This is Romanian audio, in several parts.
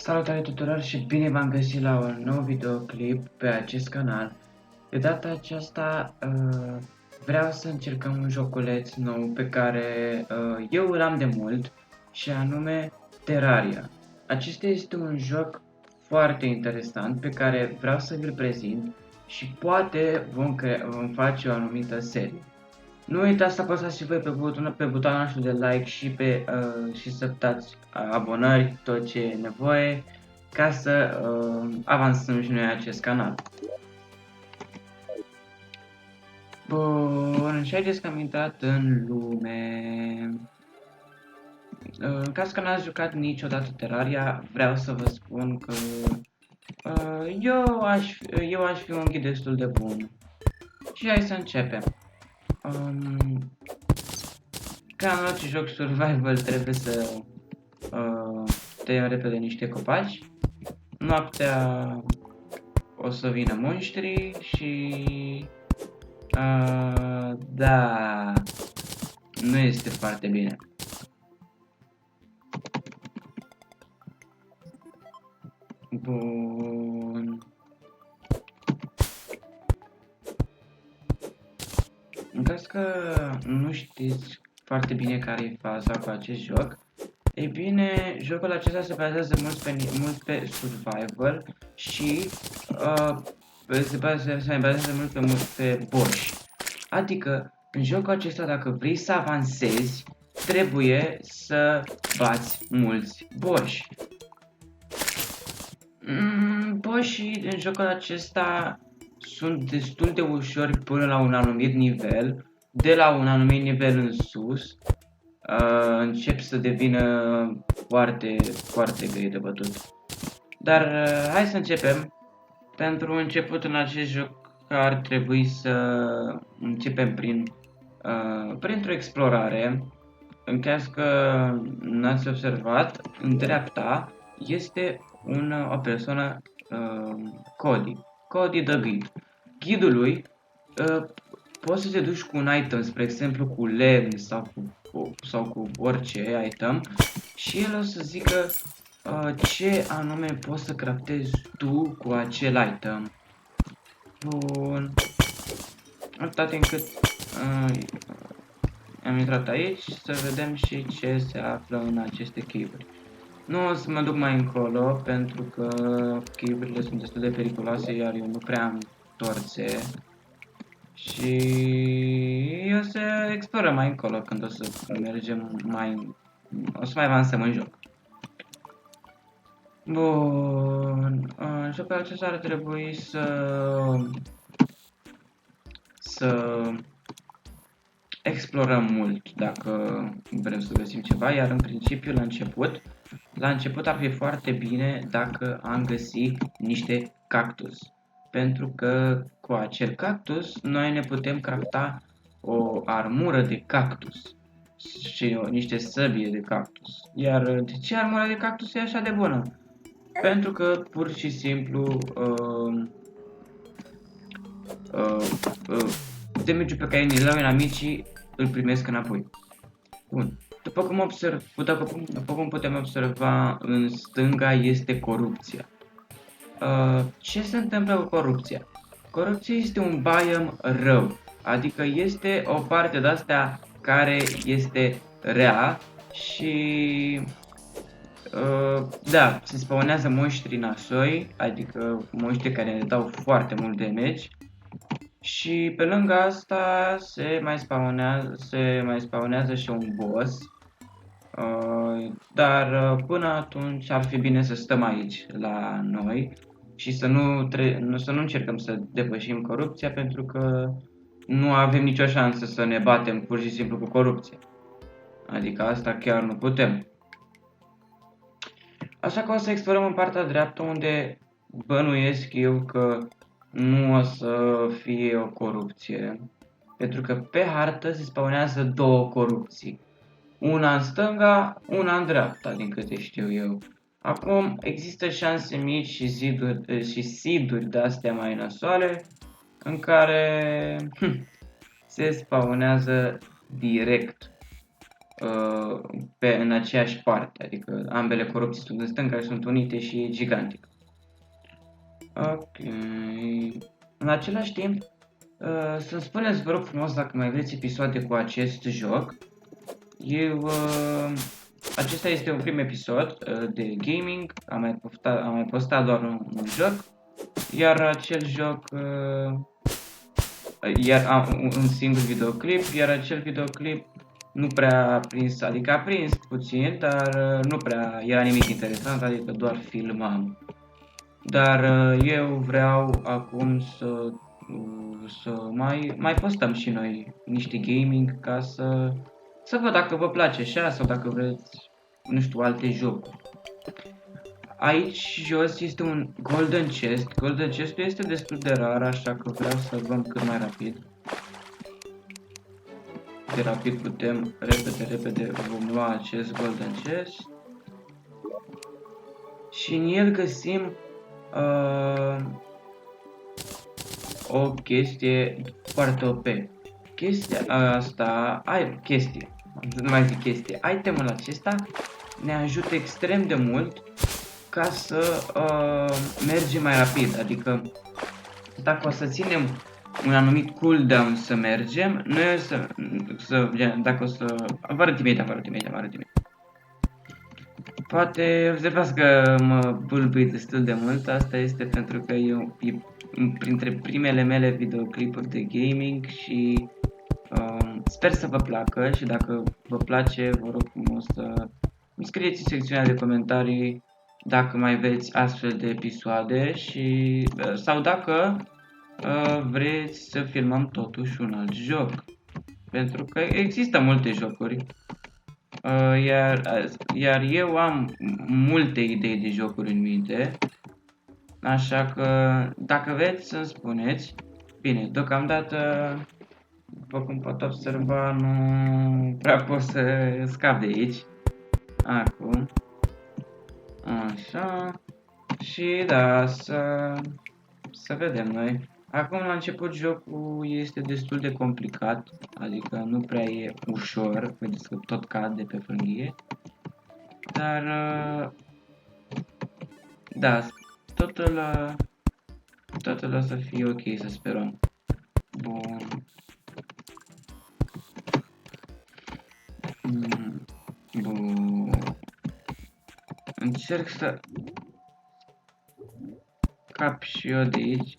Salutare tuturor și bine v-am găsit la un nou videoclip pe acest canal. De data aceasta vreau să încercăm un joculeț nou pe care eu îl am de mult și anume Terraria. Acesta este un joc foarte interesant pe care vreau să vi-l prezint și poate vom face o anumită serie. Nu uitați să apăsați și voi pe butonul nostru de like și să dați abonări, tot ce e nevoie, ca să avansăm și noi acest canal. Bun, și haideți că am intrat în lume. În caz că n-ați jucat niciodată Terraria, vreau să vă spun că eu aș fi un ghid destul de bun. Și hai să începem. Ca în orice joc survival trebuie să tăiem repede niște copaci. Noaptea o să vină monștri și da, nu este foarte bine. Bun. În caz că nu știți foarte bine care e faza cu acest joc, ei bine, jocul acesta se bazează mult pe survival și se bazează mult pe boși. Adică, în jocul acesta, dacă vrei să avansezi, trebuie să bați mulți boși. Boșii în jocul acesta sunt destul de ușori până la un anumit nivel. De la un anumit nivel în sus, încep să devină foarte, foarte greu de bătut. Dar hai să începem. Pentru început în acest joc ar trebui să începem printr-o explorare. În caz că n-ați observat, în dreapta este o persoană, Cody the Guide. Ghidului poți să te duci cu un item, spre exemplu cu lemn sau cu orice item, și el o să zică ce anume poți să craftezi tu cu acel item. Bun. Atâta timp cât am intrat aici, să vedem și ce se află în aceste cave-uri. Nu o să mă duc mai încolo, pentru că cave-urile sunt destul de periculoase, iar eu nu prea am torțe. Și o să explorăm mai încolo când o să mergem o să mai avansăm în joc. Bun, în jocul acesta ar trebui să explorăm mult dacă vrem să găsim ceva, iar în principiu la început ar fi foarte bine dacă am găsit niște cactus. Pentru că cu acel cactus noi ne putem crafta o armură de cactus și niște săbie de cactus. Iar de ce armura de cactus e așa de bună? Pentru că pur și simplu damage-ul pe care ni-l dau inamicii îl primesc înapoi. Bun. După cum putem observa, în stânga este corupția. Ce se întâmplă cu corupția? Corupția este un biome rău, adică este o parte de-astea care este rea și da, se spawnează monștri nasoi, adică monștri care ne dau foarte mult damage. Și pe lângă asta se mai spawnează și un boss. Dar până atunci ar fi bine să stăm aici la noi și să nu încercăm să depășim corupția, pentru că nu avem nicio șansă să ne batem pur și simplu cu corupția. Adică asta chiar nu putem. Așa că o să explorăm în partea dreaptă, unde bănuiesc eu că nu o să fie o corupție. Pentru că pe hartă se spawnează două corupții. Una în stânga, una în dreapta, din câte știu eu. Acum există șanse mici și seed-uri de-astea mai nasoale, în care se spawnează direct. în aceeași parte, adică ambele corupții sunt în stânga, sunt unite și e gigantic. Ok. În același timp, să-mi spuneți, vă rog frumos, dacă mai vreți episoade cu acest joc. Acesta este un prim episod de gaming, am mai postat doar un joc, iar acel joc, iar am un singur videoclip, iar acel videoclip nu prea a prins, adică a prins puțin, dar nu prea era nimic interesant, adică doar filmam. Dar eu vreau acum să mai postăm și noi niște gaming ca să văd dacă vă place așa sau dacă vreți, nu știu, alte jocuri. Aici jos este un golden chest. Golden chestul este destul de rar, așa că vreau să luăm cât mai rapid. De rapid putem, repede vom lua acest golden chest. Și în el găsim o chestie foarte OP. Chestia asta, nu mai zic chestie, itemul acesta ne ajută extrem de mult ca să mergem mai rapid, adică dacă o să ținem un anumit cooldown să mergem, noi dacă o să... Vă arăt imediat. Poate observați că mă bâlbâi destul de mult, asta este pentru că e printre primele mele videoclipuri de gaming și sper să vă placă și dacă vă place, vă rog frumos să îmi scrieți în secțiunea de comentarii dacă mai vreți astfel de episoade și sau dacă vreți să filmăm totuși un alt joc. Pentru că există multe jocuri, iar eu am multe idei de jocuri în minte, așa că dacă vreți să-mi spuneți. Bine, deocamdată, după cum pot observa, nu prea pot să scap de aici. Acum. Așa. Și da, să vedem noi. Acum la început jocul este destul de complicat, adică nu prea e ușor, vedeți că tot cad de pe frânghie. Dar da, totul o să fie ok, să sperăm. Bun. Bun. Încerc să cap și eu de aici.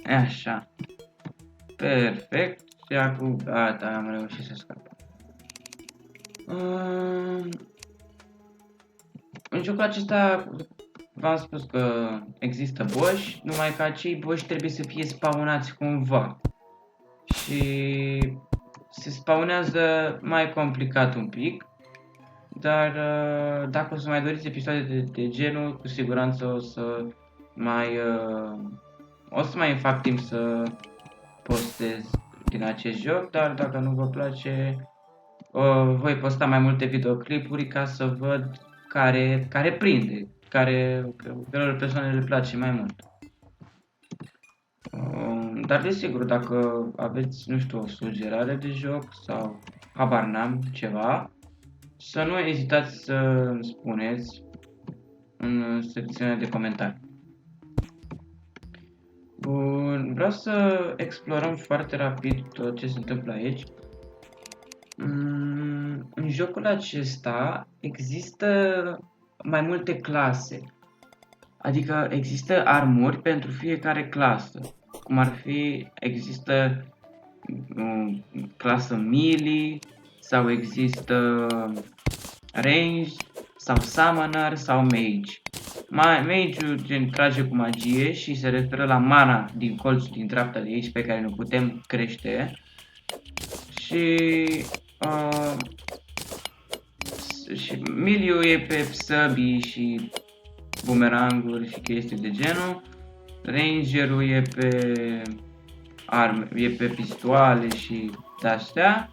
Așa. Perfect. Și acum, gata, am reușit să scap. În jocul acesta v-am spus că există boși, numai că acei boși trebuie să fie spawnați cumva. Și se spawnează mai complicat un pic. Dar dacă o să mai doriți episoade de genul, cu siguranță o să mai fac timp să postez din acest joc, dar dacă nu vă place, voi posta mai multe videoclipuri ca să văd care prinde, căror persoane le place mai mult. Dar desigur, dacă aveți, nu știu, o sugerare de joc sau habar n-am ceva, să nu ezitați să îmi spuneți în secțiunea de comentarii. Bun, vreau să explorăm foarte rapid tot ce se întâmplă aici. În jocul acesta există mai multe clase. Adică există armuri pentru fiecare clasă. Cum ar fi, există clasă melee, sau există range, sau summoner, sau mage. Mage-ul gen trage cu magie și se referă la mana din colțul din dreapta de aici pe care nu putem crește. Și melee-ul e pe săbii și bumeranguri și chestii de genul. Rangerul e pe pistoale și de-astea.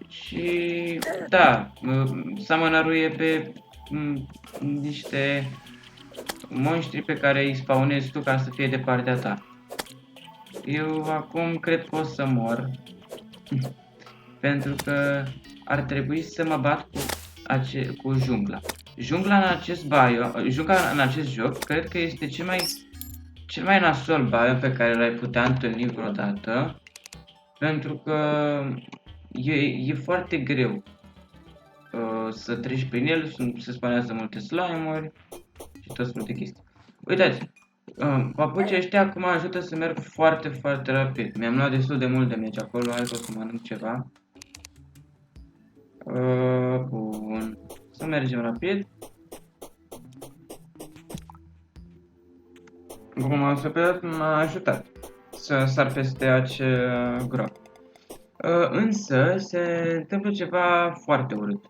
Și da, summonerul e pe niște monștri pe care îi spawnezi tu ca să fie de partea ta. Eu acum cred că o să mor. Pentru că ar trebui să mă bat cu jungla. Jungla în acest joc, cred că este cel mai nasol biom pe care l-ai putea întâlni vreodată. Pentru că e foarte greu să treci prin el, se spawnează multe slime-uri și tot felul de chestii. Uitați, papucii ăștia acum ajută să merg foarte, foarte rapid. Mi-am luat destul de mult damage acolo, hai că o să mănânc ceva. Bun. Să mergem rapid. Bun, m-a ajutat să sar peste acea groapă. Însă se întâmplă ceva foarte urât.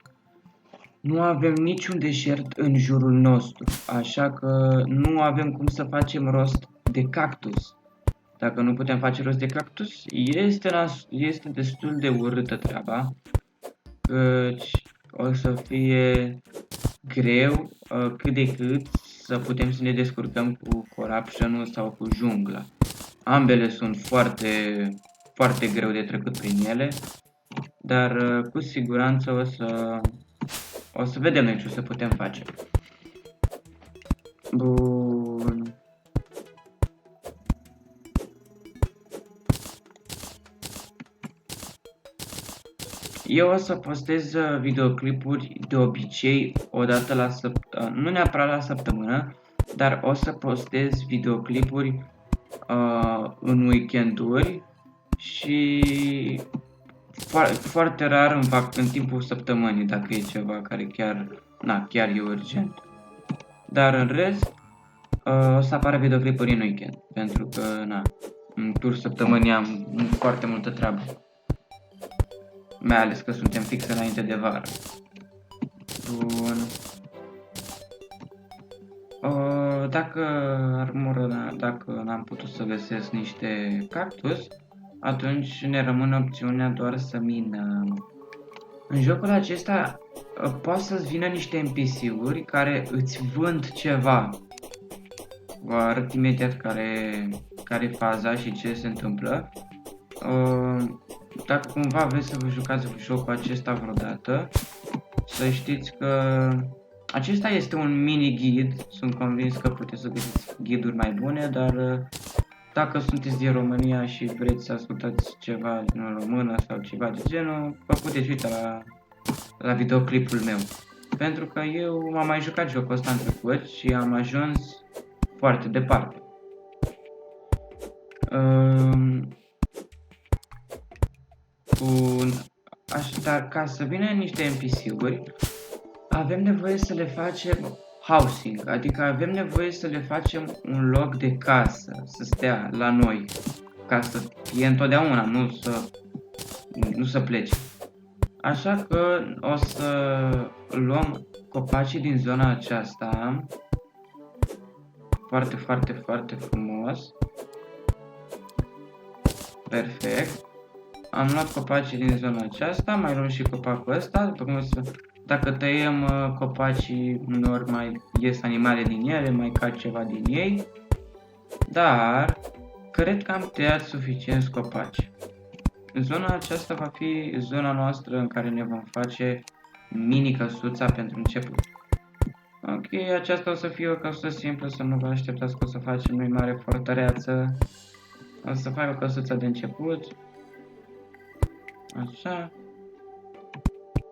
Nu avem niciun deșert în jurul nostru, așa că nu avem cum să facem rost de cactus. Dacă nu putem face rost de cactus, este destul de urâtă treaba, căci o să fie greu cât de cât să putem să ne descurcăm cu corruption-ul sau cu jungla. Ambele sunt foarte, foarte greu de trecut prin ele, dar cu siguranță o să vedem noi ce o să putem face. Bun. Eu o să postez videoclipuri de obicei o dată la săptămână, nu neapărat la săptămână, dar o să postez videoclipuri în weekenduri și foarte rar îmi fac în timpul săptămânii dacă e ceva care chiar e urgent. Dar în rest o să apară videoclipuri în weekend, pentru că în tur săptămânii am foarte multă treabă. Mai ales că suntem fix înainte de vară. Bun. Dacă n-am putut să găsesc niște cactus, atunci ne rămâne opțiunea doar să minăm. În jocul acesta poate să-ți vină niște NPC-uri care îți vând ceva. Vă arăt imediat care e faza și ce se întâmplă. Dacă cumva vreți să vă jucați jocul acesta vreodată, să știți că acesta este un mini-ghid. Sunt convins că puteți să găsiți ghiduri mai bune, dar dacă sunteți din România și vreți să ascultați ceva în română sau ceva de genul, vă puteți uita la videoclipul meu. Pentru că eu m-am mai jucat jocul ăsta în trecut și am ajuns foarte departe. Bun. Dar ca să vină niște NPC-uri, avem nevoie să le facem housing, adică avem nevoie să le facem un loc de casă, să stea la noi, ca să fie întotdeauna, nu să plece. Așa că o să luăm copacii din zona aceasta, foarte, foarte, foarte frumos. Perfect. Am luat copacii din zona aceasta, mai luăm și copacul ăsta, dacă tăiem copacii, uneori mai ies animale din ele, mai cad ceva din ei, dar cred că am tăiat suficienți copaci. Zona aceasta va fi zona noastră în care ne vom face mini căsuța pentru început. Ok, aceasta o să fie o căsuță simplă, să nu vă așteptați că o să facem noi mare fortăreață. O să fac o căsuță de început. Așa.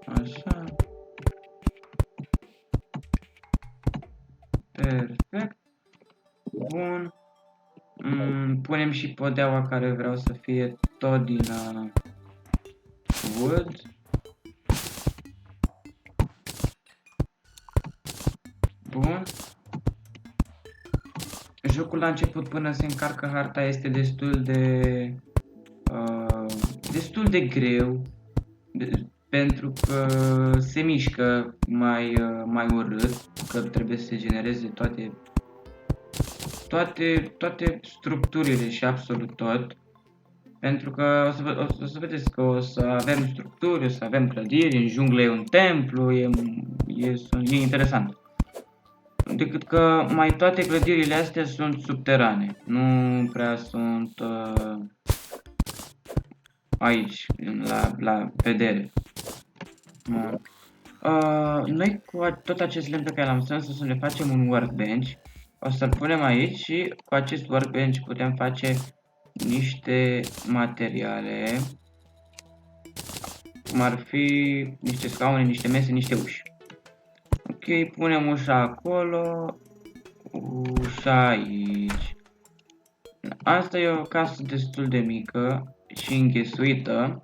Așa. Perfect. Bun. Punem și podeaua care vreau să fie tot din wood. Bun. Jocul la început până se încarcă harta este destul de greu, pentru că se mișcă mai urât, că trebuie să se genereze toate structurile și absolut tot. Pentru că o să vedeți că o să avem structuri, o să avem clădiri, în junglă e un templu, e interesant. Decât că mai toate clădirile astea sunt subterane, nu prea sunt aici, la vedere. Noi cu tot acest lemn pe care l-am strâns o să le facem un workbench. O să-l punem aici și cu acest workbench putem face niște materiale, cum ar fi niște scaune, niște mese, niște uși. Ok, punem ușa acolo, ușa aici. Asta e o casă destul de mică și înghesuită,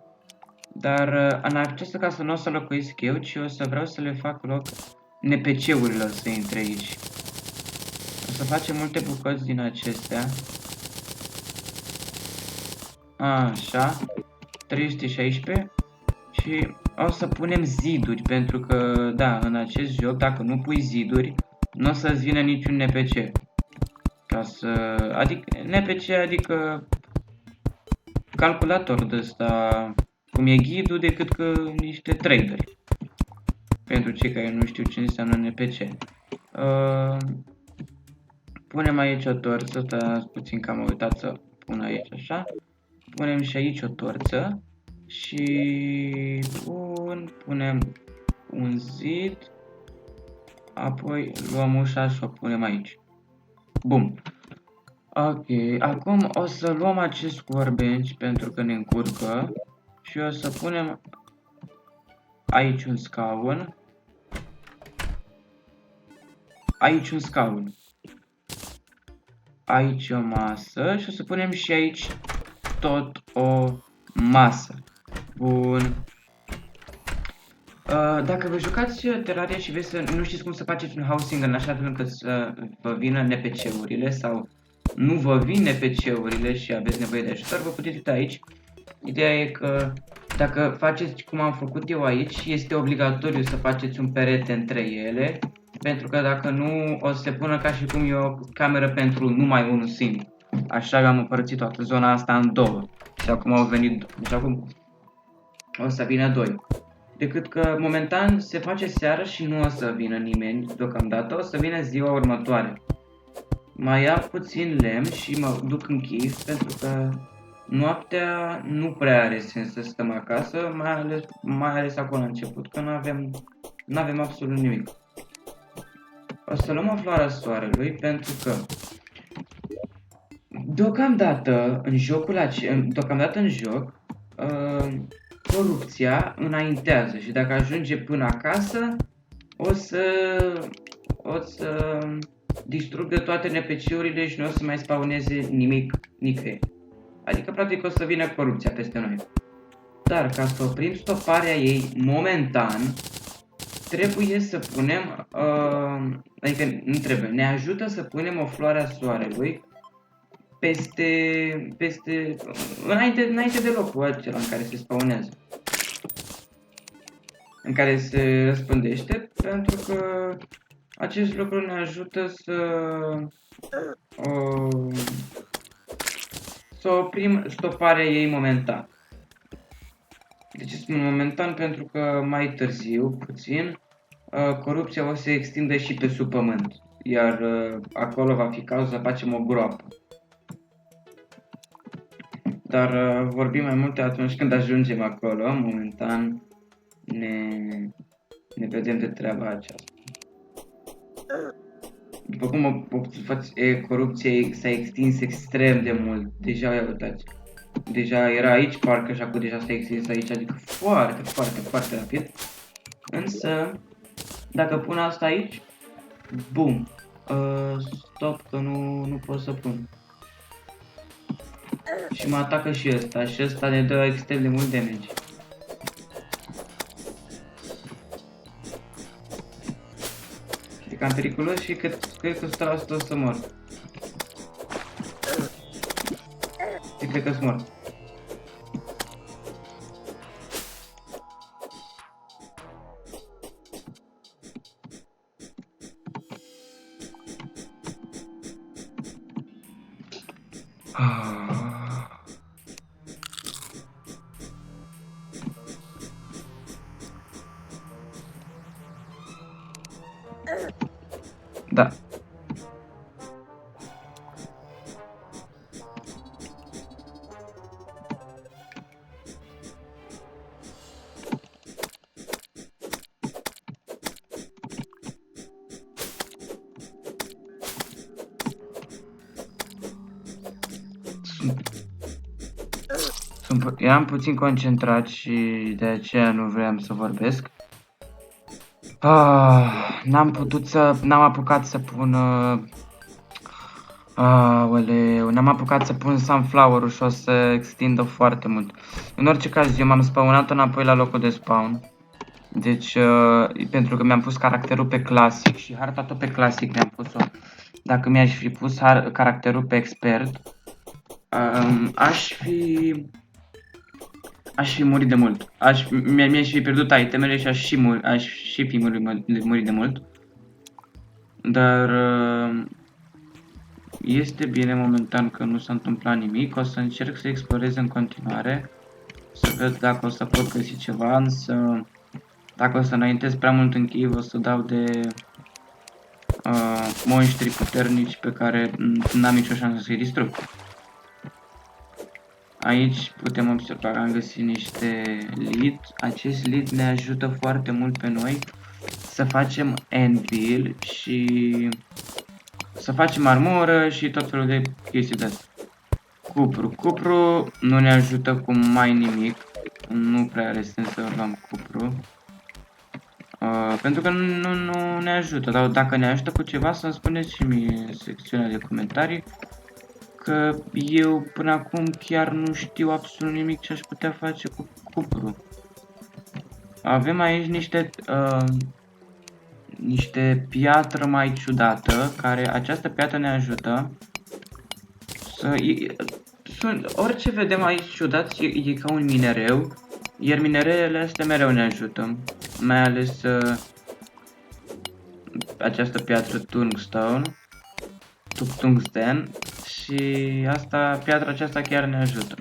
dar în această casă nu o să locuiesc eu, ci o să vreau să le fac loc NPC-urilor să intre aici. O să facem multe bucăți din acestea. Așa, 316 și o să punem ziduri, pentru că, da, în acest joc, dacă nu pui ziduri, nu o să-ți vină niciun NPC. Ca să... Adică, NPC, adică calculator de ăsta, cum e ghidul, decât că niște traderi. Pentru cei care nu știu ce înseamnă NPC. Punem aici o torță, stați puțin că am uitat să pun aici, așa. Punem și aici o torță și punem un zid, apoi luăm ușa și o punem aici. Bun. Ok, acum o să luăm acest workbench pentru că ne încurcă și o să punem aici un scaun. Aici un scaun. Aici o masă și o să punem și aici tot o masă. Bun. Dacă vă jucați Terraria și vreți să nu știți cum să faceți un housing în așa fel încât să vă vină NPC-urile sau nu vă vin NPC-urile și aveți nevoie de ajutor, vă puteți uita aici. Ideea e că dacă faceți cum am făcut eu aici, este obligatoriu să faceți un perete între ele, pentru că dacă nu o să se pună ca și cum e o cameră pentru numai unul singur. Așa am împărțit toată zona asta în două. Și acum au venit, deci acum o să vină doi. Decât că momentan se face seară și nu o să vină nimeni deocamdată, o să vină ziua următoare. Mai iau puțin lemn și mă duc în chif pentru că noaptea nu prea are sens să stăm acasă, mai ales acolo la început, că nu avem absolut nimic. O să luăm o floare a soarelui pentru că deocamdată în joc, corupția înaintează și dacă ajunge până acasă, o să distrugă toate NPC-urile și nu o să mai spawneze nimic nicăieri. Adică practic o să vină corupția peste noi. Dar ca să oprim stoparea ei momentan, trebuie să punem, adică nu trebuie, ne ajută să punem o floare a soarelui înainte de locul acela în care se spawnează, în care se răspândește, pentru că acest lucru ne ajută să oprim stoparea ei momentan. Deci spun momentan pentru că mai târziu, puțin, corupția o să se extindă și pe sub pământ, iar acolo va fi cazul să facem o groapă. Dar vorbim mai multe atunci când ajungem acolo. Momentan ne vedem de treaba aceasta. După cum corupția s-a extins extrem de mult. Deja, uitați, deja era aici parcă și acum deja s-a extins aici, adică foarte, foarte, foarte rapid. Însă, dacă pun asta aici, bum, stop că nu pot să pun. Și mă atacă și ăsta, și ăsta ne dă extrem de mult damage. E cam periculos și cred că 100% o să mor. Și cred că-s mort. Da. Eram puțin concentrat și de aceea nu vreau să vorbesc. N-am apucat să pun... n-am apucat să pun sunflower-ul și o să extindă foarte mult. În orice caz, eu m-am spawnat înapoi la locul de spawn. Deci, pentru că mi-am pus caracterul pe clasic și harta tot pe clasic mi-am pus-o. Dacă mi-aș fi pus caracterul pe expert, aș fi murit de mult. Mi-aș fi pierdut itemele și aș și fi murit de mult. Dar este bine momentan că nu s-a întâmplat nimic. O să încerc să explorez în continuare, să văd dacă o să pot găsi ceva, însă dacă o să înaintez prea mult în cave, o să dau de monștri puternici pe care n-am nicio șansă să-i distrug. Aici putem observa că am găsit niște lead. Acest lead ne ajută foarte mult pe noi să facem anvil și să facem armură și tot felul de chestii de astea. Cupru nu ne ajută cu mai nimic. Nu prea are sens să luăm cupru. Pentru că nu ne ajută. Dar dacă ne ajută cu ceva, să-mi spuneți și mie în secțiunea de comentarii. Că eu până acum chiar nu știu absolut nimic ce aș putea face cu cupru. Avem aici niște piatră mai ciudată, care această piatră ne ajută să... Orice vedem aici ciudat e ca un minereu, iar minerele astea mereu ne ajută, mai ales această piatră tungsten și piatra aceasta chiar ne ajută.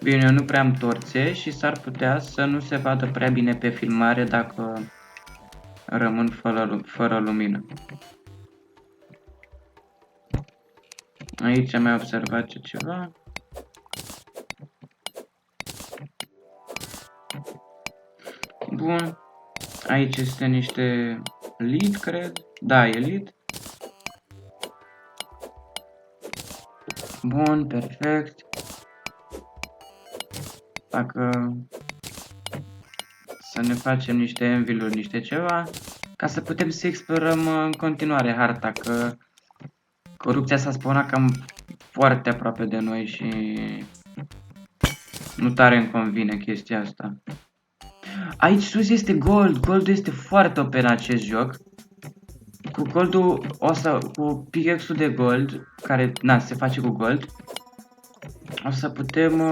Bine, eu nu prea am torțe și s-ar putea să nu se vadă prea bine pe filmare dacă rămân fără lumină. Aici am mai observat ceva. Bun. Aici este niște lead, cred. Da, e lead. Bun, perfect. Dacă să ne facem niște anvil-uri, niște ceva, ca să putem să explorăm în continuare harta, că corupția s-a spawnat cam foarte aproape de noi și nu tare îmi convine chestia asta. Aici sus este gold. Goldul este foarte OP în acest joc. Cu goldul, cu pickaxe-ul de gold, care se face cu gold, o să putem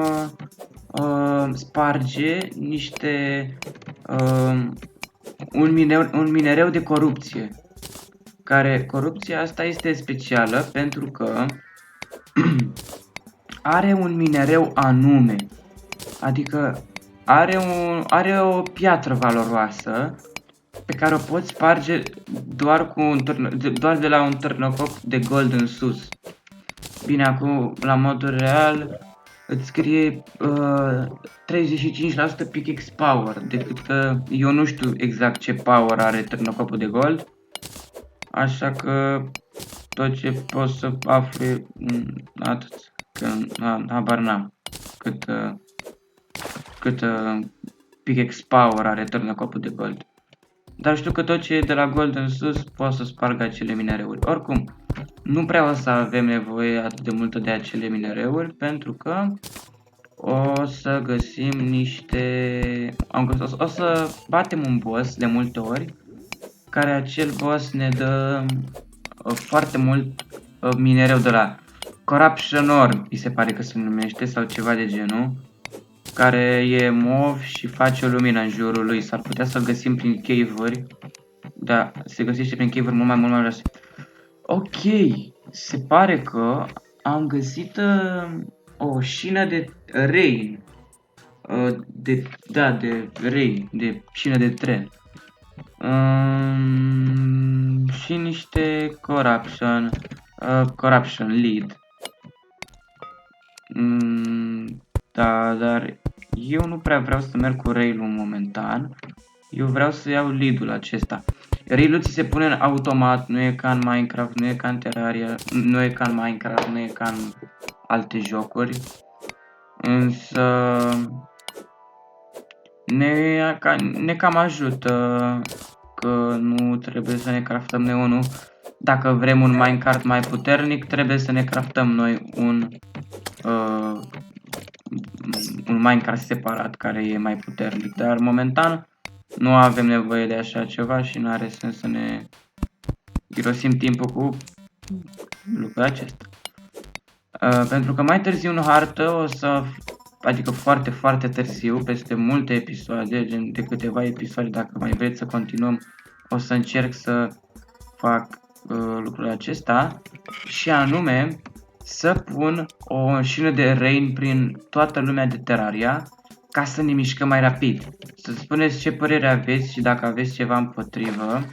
sparge un minereu de corupție. Corupția asta este specială pentru că are un minereu anume. Adică are o piatră valoroasă pe care o poți sparge doar de la un târnăcop de gold în sus. Bine, acum la modul real îți scrie 35% pickaxe power, decât că eu nu știu exact ce power are târnăcopul de gold. Așa că tot ce pot să aflu atât, că habar n-am cât pickaxe power are târnăcopul de gold. Dar știu că tot ce e de la gold în sus poate să spargă acele minereuri. Oricum, nu prea o să avem nevoie atât de multă de acele minereuri, pentru că o să găsim o să batem un boss de multe ori, care acel boss ne dă foarte mult minereu de la Corruption Orb, mi se pare că se numește, sau ceva de genul, care e mov și face o lumină în jurul lui. S-ar putea să-l găsim prin cave-uri. Da, se găsește prin cave-uri mult mai joase. Ok, se pare că am găsit o șină de rain. De rain, de șină de tren. Și niște corruption lead. Da, dar eu nu prea vreau să merg cu rail-ul momentan. Eu vreau să iau lead-ul acesta. Rail-ul ți se pune în automat, nu e ca în Minecraft, nu e ca în Terraria, nu e ca în alte jocuri. însă ne cam ajută că nu trebuie să ne craftăm noi unul. Dacă vrem un minecart mai puternic, trebuie să ne craftăm noi un minecart separat care e mai puternic. Dar momentan nu avem nevoie de așa ceva și nu are sens să ne irosim timpul cu lucrul acesta. Pentru că mai târziu în hartă o să, adică foarte, foarte târziu, peste multe episoade, gen de câteva episoade, dacă mai vreți să continuăm, o să încerc să fac lucrul acesta și anume să pun o mașină de rain prin toată lumea de Terraria ca să ne mișcăm mai rapid. Să spuneți ce părere aveți și dacă aveți ceva împotrivă.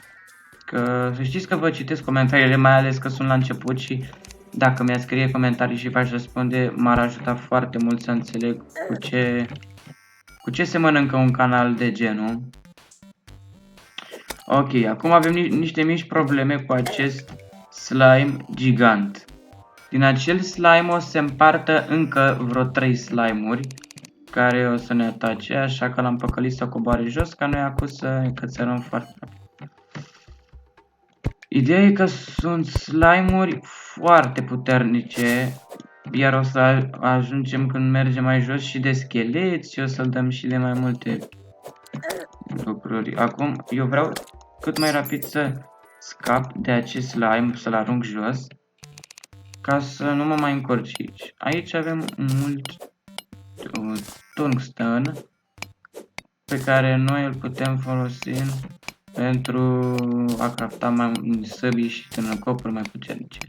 Că să știți că vă citesc comentariile, mai ales că sunt la început și dacă mi-ați scrie comentarii și v-aș răspunde, m-ar ajuta foarte mult să înțeleg cu ce se mănâncă un canal de genul. Ok, acum avem niște mici probleme cu acest slime gigant. Din acel slime o să se împartă încă vreo 3 slime-uri care o să ne atace, așa că l-am păcălit să coboare jos ca noi acum să cățărăm foarte rapid. Ideea e că sunt slime-uri foarte puternice, iar o să ajungem când mergem mai jos și de scheleți și o să dăm și de mai multe lucruri. Acum eu vreau cât mai rapid să scap de acest slime, să-l arunc jos, ca să nu mă mai încorci aici. Aici avem mult tungsten pe care noi îl putem folosi pentru a crafta mai săbii și tânăcopuri mai puternice.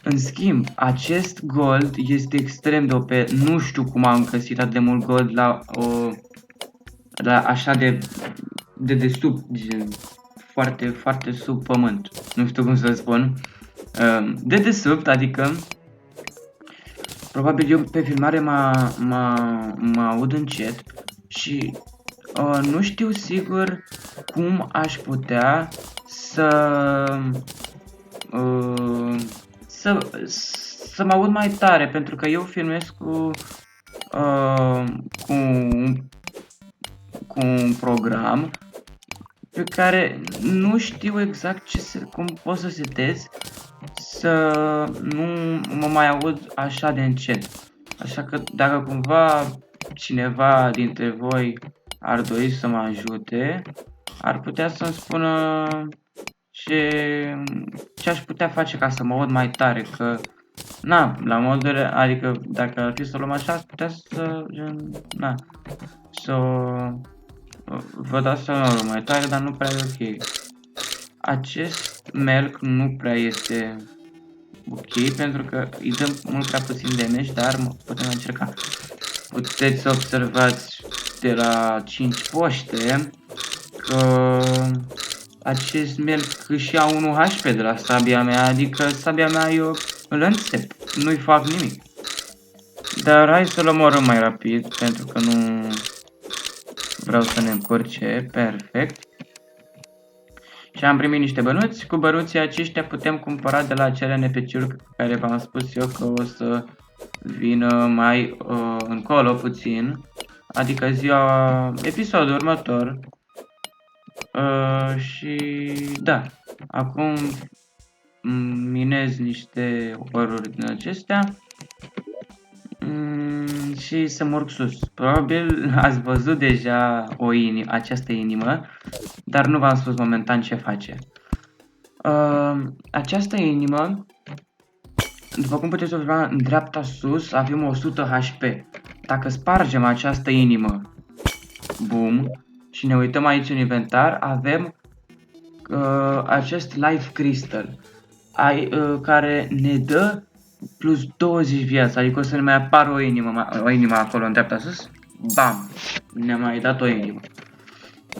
În schimb, acest gold este extrem de OP. Nu știu cum am găsit atât de mult gold la așa de sub, foarte, foarte sub pământ. Nu știu cum să spun. De desubt, adică probabil eu pe filmare mă aud încet și nu știu sigur cum aș putea să mă aud mai tare, pentru că eu filmez cu un program pe care nu știu exact cum pot să setez să nu mă mai aud așa de încet. Așa că dacă cumva cineva dintre voi ar dori să mă ajute, ar putea să-mi spună ce aș putea face ca să mă aud mai tare, că na, la modul, adică dacă ar fi să o luăm așa, aș putea să vă dați să mă mai tare, dar nu prea e ok. Acest melc nu prea este ok, pentru că îi dăm mult prea puțin damage, dar putem încerca. Puteți să observați de la 5 poște că acest melc își ia 1 HP de la sabia mea, adică sabia mea eu îl înțep, nu-i fac nimic. Dar hai să-l omorâm mai rapid, pentru că nu vreau să ne încurce. Perfect. Și am primit niște bănuți. Cu bănuții aceștia putem cumpăra de la acele NPC-uri care v-am spus eu că o să vină mai încolo puțin. Adică episodul următor. Și da, acum minez niște oruri din acestea și să mă urc sus. Probabil ați văzut deja această inimă, dar nu v-am spus momentan ce face. Această inimă, după cum puteți observa în dreapta sus, avem 100 HP. Dacă spargem această inimă, boom, și ne uităm aici în inventar, avem acest Life Crystal, care ne dă plus 20 viață, adică o să ne mai apară o inimă acolo în dreapta sus, bam, ne-a mai dat o inimă.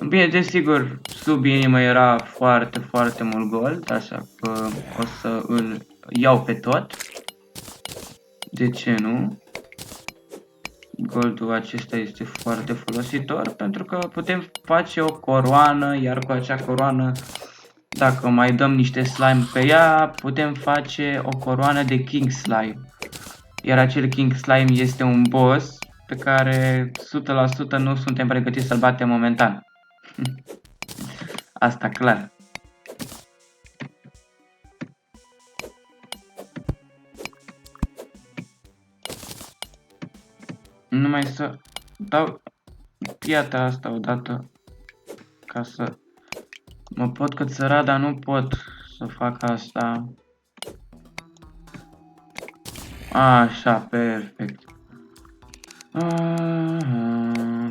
Bine, desigur, sub inimă era foarte, foarte mult gold, așa că o să îl iau pe tot. De ce nu? Goldul acesta este foarte folositor pentru că putem face o coroană, iar cu acea coroană, dacă mai dăm niște slime pe ea, putem face o coroană de King Slime. iar acel King Slime este un boss pe care 100% nu suntem pregătiți să-l batem momentan. Asta clar. Numai să dau piatra asta odată ca să mă pot cățăra, dar nu pot să fac asta. Așa, perfect.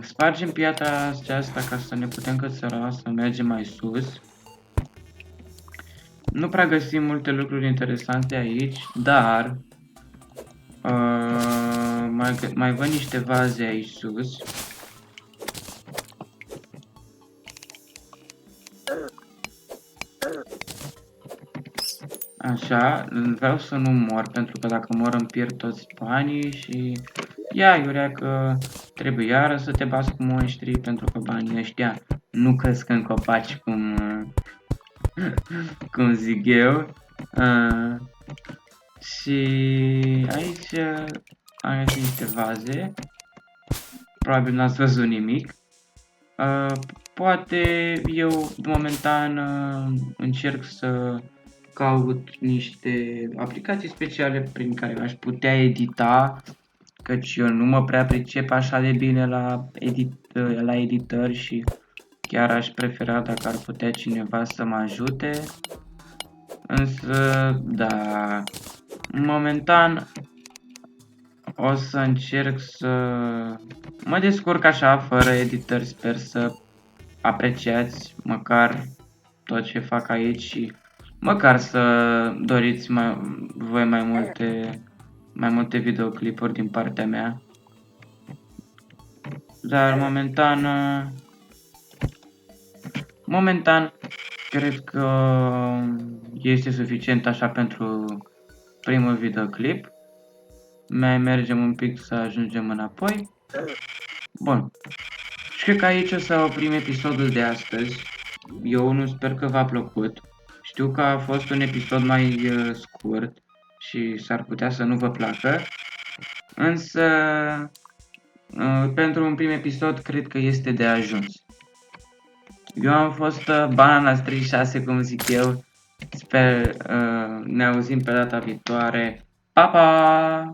Spargem piatra aceasta ca să ne putem cățăra, să mergem mai sus. Nu prea găsim multe lucruri interesante aici, dar mai văd niște vaze aici sus. Așa, vreau să nu mor, pentru că dacă mor îmi pierd toți banii și... Ia, iurea că trebuie iară să te bați cu monștri, pentru că banii ăștia nu cresc în copaci, cum zic eu. Și aici am găsit niște vaze. Probabil n-ați văzut nimic. Poate eu momentan încerc să caut niște aplicații speciale prin care aș putea edita, căci eu nu mă prea pricep așa de bine la editări și chiar aș prefera dacă ar putea cineva să mă ajute. Însă, da, momentan o să încerc să mă descurc așa, fără editări. Sper să apreciați măcar tot ce fac aici și măcar să doriți voi mai multe videoclipuri din partea mea. Dar momentan cred că este suficient așa pentru primul videoclip. Mai mergem un pic să ajungem înapoi. Bun. Și cred că aici o să oprim episodul de astăzi. Eu nu sper că v-a plăcut. Știu că a fost un episod mai scurt și s-ar putea să nu vă placă. Însă, pentru un prim episod, cred că este de ajuns. Eu am fost Banana 36, cum zic eu. Sper ne auzim pe data viitoare. Pa, pa!